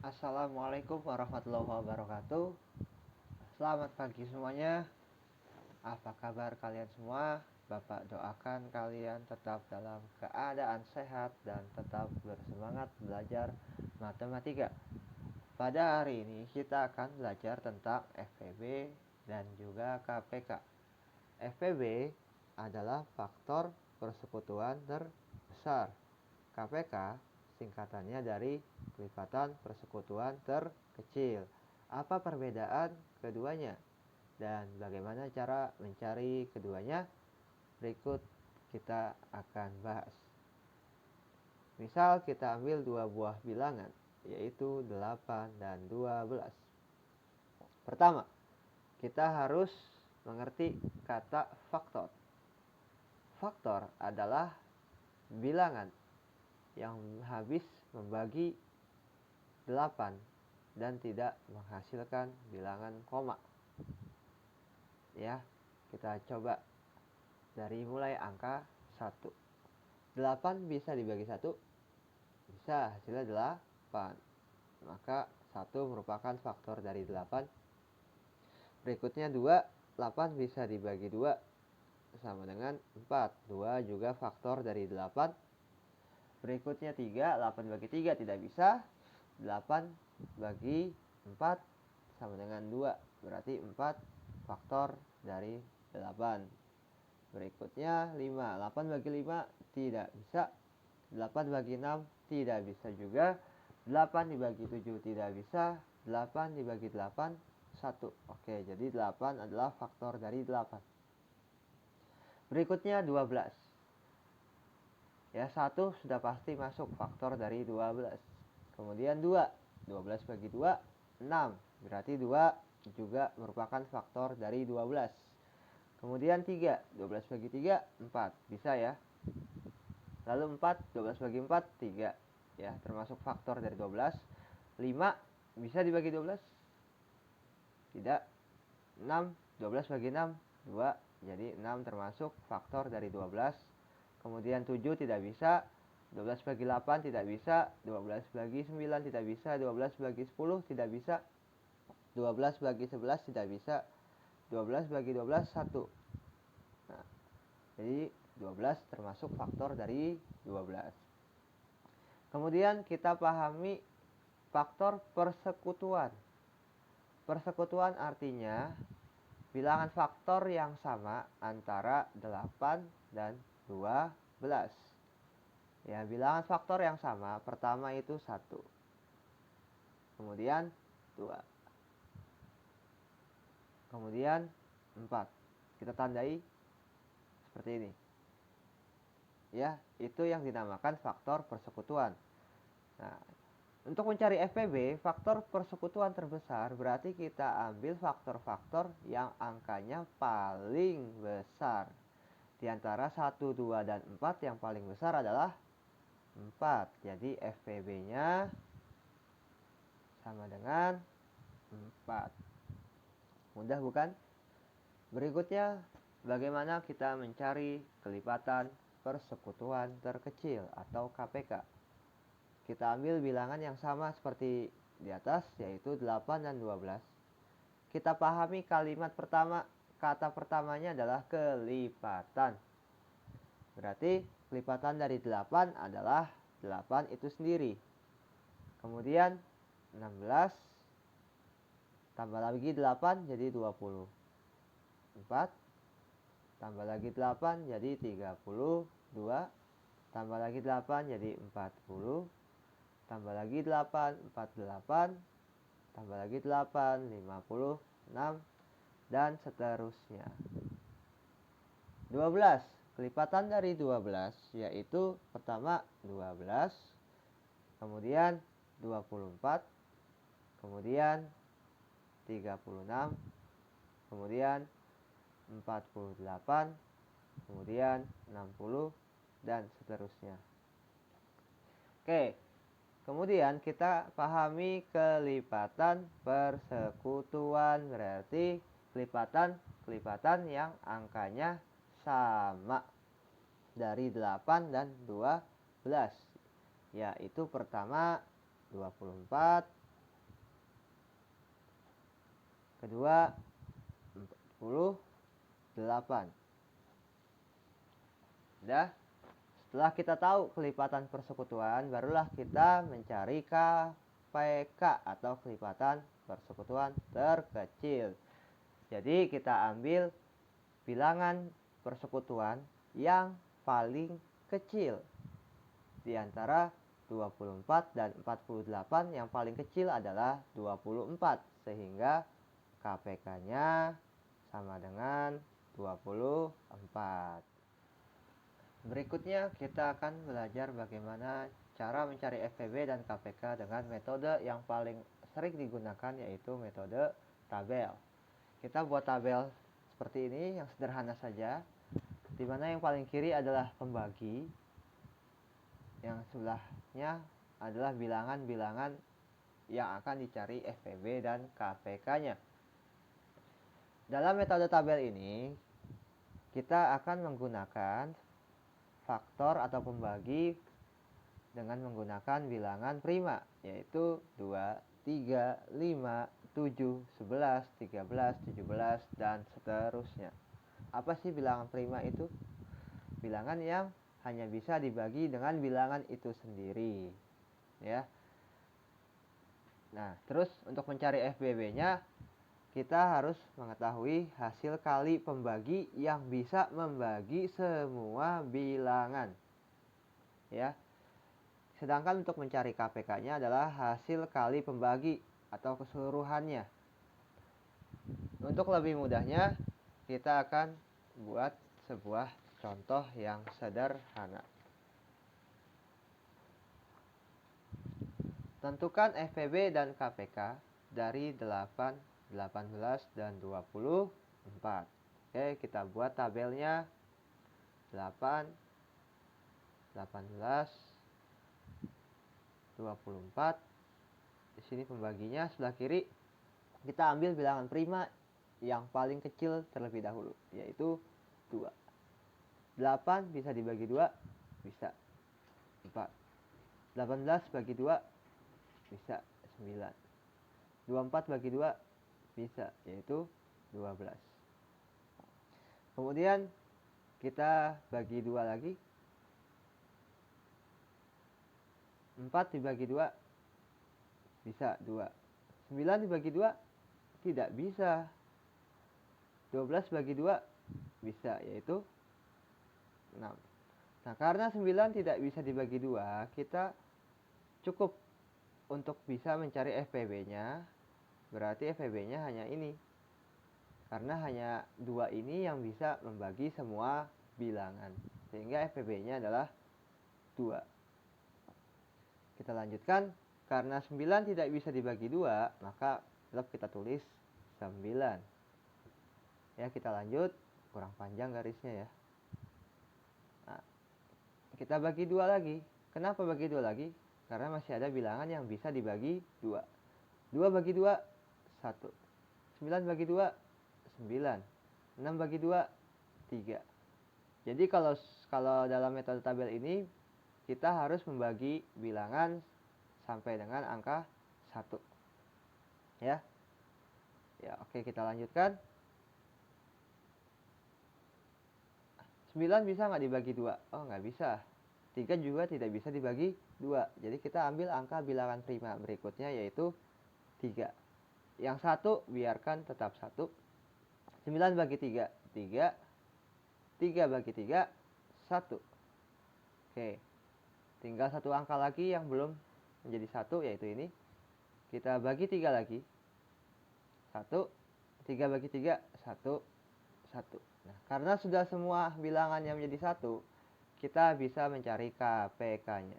Assalamualaikum warahmatullahi wabarakatuh. Selamat pagi semuanya. Apa kabar kalian semua? Bapak doakan kalian tetap dalam keadaan sehat dan tetap bersemangat belajar matematika. Pada hari ini kita akan belajar tentang FPB dan juga KPK. FPB adalah faktor persekutuan terbesar. KPK singkatannya dari kelipatan persekutuan terkecil. Apa perbedaan keduanya? Dan bagaimana cara mencari keduanya? Berikut kita akan bahas. Misal kita ambil dua buah bilangan, yaitu 8 dan 12. Pertama, kita harus mengerti kata faktor. Faktor adalah bilangan yang habis membagi 8 dan tidak menghasilkan bilangan koma. Ya, kita coba dari mulai angka 1. 8 bisa dibagi 1? Bisa, hasilnya 8. Maka 1 merupakan faktor dari 8. Berikutnya 2, 8 bisa dibagi 2 sama dengan 4. 2 juga faktor dari 8. Berikutnya 3, 8 bagi 3 tidak bisa. 8 bagi 4 sama dengan 2. Berarti 4 faktor dari 8. Berikutnya 5, 8 bagi 5 tidak bisa. 8 bagi 6 tidak bisa juga. 8 dibagi 7 tidak bisa. 8 dibagi 8 1. Oke, jadi 8 adalah faktor dari 8. Berikutnya 12. Ya, 1 sudah pasti masuk faktor dari 12. Kemudian 2. 12 bagi 2, 6. Berarti 2 juga merupakan faktor dari 12. Kemudian 3. 12 bagi 3, 4. Bisa ya. Lalu 4. 12 bagi 4, 3. Ya, termasuk faktor dari 12. 5. Bisa dibagi 12? Tidak. 6. 12 bagi 6, 2. Jadi 6 termasuk faktor dari 12. Kemudian 7 tidak bisa. 12 bagi 8 tidak bisa. 12 bagi 9 tidak bisa. 12 bagi 10 tidak bisa. 12 bagi 11 tidak bisa. 12 bagi 12, 1. Nah, jadi 12 termasuk faktor dari 12. Kemudian kita pahami faktor persekutuan. Persekutuan artinya bilangan faktor yang sama antara 8 dan 12. Ya, bilangan faktor yang sama, pertama itu 1. Kemudian 2. Kemudian 4. Kita tandai seperti ini. Ya, itu yang dinamakan faktor persekutuan. Nah, untuk mencari FPB, faktor persekutuan terbesar berarti kita ambil faktor-faktor yang angkanya paling besar. Di antara 1, 2, dan 4 yang paling besar adalah 4. Jadi FPB-nya sama dengan 4. Mudah bukan? Berikutnya, bagaimana kita mencari kelipatan persekutuan terkecil atau KPK. Kita ambil bilangan yang sama seperti di atas, yaitu 8 dan 12. Kita pahami kalimat pertama, kata pertamanya adalah kelipatan. Berarti kelipatan dari 8 adalah 8 itu sendiri. Kemudian 16 tambah lagi 8 jadi 20. 4 tambah lagi 8 jadi 32. Tambah lagi 8 jadi 40. Tambah lagi 8, 48. Tambah lagi 8, 56. Dan seterusnya. 12. Kelipatan dari 12 yaitu pertama 12. Kemudian 24. Kemudian 36. Kemudian 48. Kemudian 60. Dan seterusnya. Oke. Kemudian kita pahami kelipatan persekutuan, berarti kelipatan yang angkanya sama dari 8 dan 12. Yaitu pertama 24, kedua 48. Udah. Setelah kita tahu kelipatan persekutuan, barulah kita mencari KPK atau kelipatan persekutuan terkecil. Jadi kita ambil bilangan persekutuan yang paling kecil di antara 24 dan 48. Yang paling kecil adalah 24, sehingga KPK-nya sama dengan 24. Berikutnya kita akan belajar bagaimana cara mencari FPB dan KPK dengan metode yang paling sering digunakan, yaitu metode tabel. Kita buat tabel seperti ini yang sederhana saja, di mana yang paling kiri adalah pembagi, yang sebelahnya adalah bilangan-bilangan yang akan dicari FPB dan KPK-nya. Dalam metode tabel ini, kita akan menggunakan faktor atau pembagi dengan menggunakan bilangan prima, yaitu 2, 3, 5, 7, 11, 13, 17, dan seterusnya. Apa sih bilangan prima itu? Bilangan yang hanya bisa dibagi dengan bilangan itu sendiri, ya. Nah, terus untuk mencari FBB-nya, kita harus mengetahui hasil kali pembagi yang bisa membagi semua bilangan, ya. Sedangkan untuk mencari KPK-nya adalah hasil kali pembagi atau keseluruhannya. Untuk lebih mudahnya, kita akan buat sebuah contoh yang sederhana. Tentukan FPB dan KPK dari 8, 18, dan 24. Oke, kita buat tabelnya. 8, 18, 24. Di sini pembaginya sebelah kiri. Kita ambil bilangan prima yang paling kecil terlebih dahulu, yaitu 2. 8 bisa dibagi 2, bisa 4. 18 bagi 2, bisa 9. 24 bagi 2, bisa, yaitu 12. Kemudian kita bagi 2 lagi. 4 dibagi 2, bisa 2. 9 dibagi 2, tidak bisa. 12 bagi 2, bisa, yaitu 6. Nah, karena 9 tidak bisa dibagi 2, kita cukup untuk bisa mencari FPB-nya. Berarti FPB-nya hanya ini. Karena hanya 2 ini yang bisa membagi semua bilangan, sehingga FPB-nya adalah 2. Kita lanjutkan. Karena 9 tidak bisa dibagi 2, maka tetap kita tulis 9. Ya, kita lanjut. Kurang panjang garisnya ya. Nah, kita bagi 2 lagi. Kenapa bagi 2 lagi? Karena masih ada bilangan yang bisa dibagi 2. 2 bagi 2, 1. 9 bagi 2, 9. 6 bagi 2, 3. Jadi kalau dalam metode tabel ini, kita harus membagi bilangan sampai dengan angka 1. Ya. Ya, oke, kita lanjutkan. 9 bisa nggak dibagi 2? Oh, nggak bisa. 3 juga tidak bisa dibagi 2. Jadi kita ambil angka bilangan prima berikutnya, yaitu 3. Yang 1 biarkan tetap 1. 9 bagi 3, 3. 3 bagi 3, 1. Oke. Tinggal satu angka lagi yang belum menjadi 1, yaitu ini. Kita bagi 3 lagi. 1. 3 bagi 3, 1. 1. Nah, karena sudah semua bilangannya menjadi 1, kita bisa mencari KPK-nya.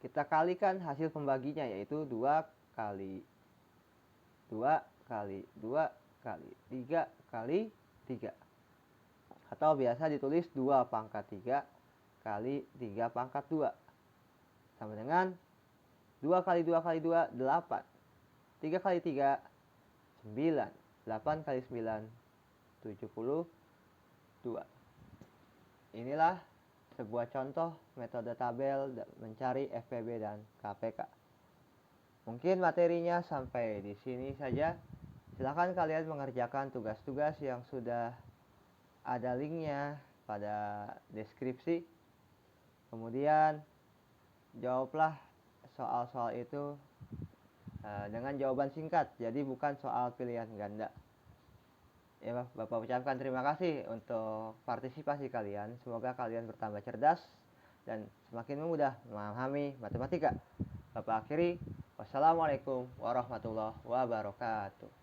Kita kalikan hasil pembaginya, yaitu 2 kali 2 kali 2 kali 3 kali 3. Atau biasa ditulis 2 pangkat 3 kali 3 pangkat 2. Sama dengan 2 kali 2 kali 2, 8. 3 kali 3, 9. 8 kali 9, 72. Inilah sebuah contoh metode tabel mencari FPB dan KPK. Mungkin materinya sampai di sini saja. Silahkan kalian mengerjakan tugas-tugas yang sudah ada linknya pada deskripsi. Kemudian jawablah soal-soal itu dengan jawaban singkat, jadi bukan soal pilihan ganda. Ya, Bapak ucapkan terima kasih untuk partisipasi kalian. Semoga kalian bertambah cerdas dan semakin mudah memahami matematika. Bapak akhiri, wassalamualaikum warahmatullahi wabarakatuh.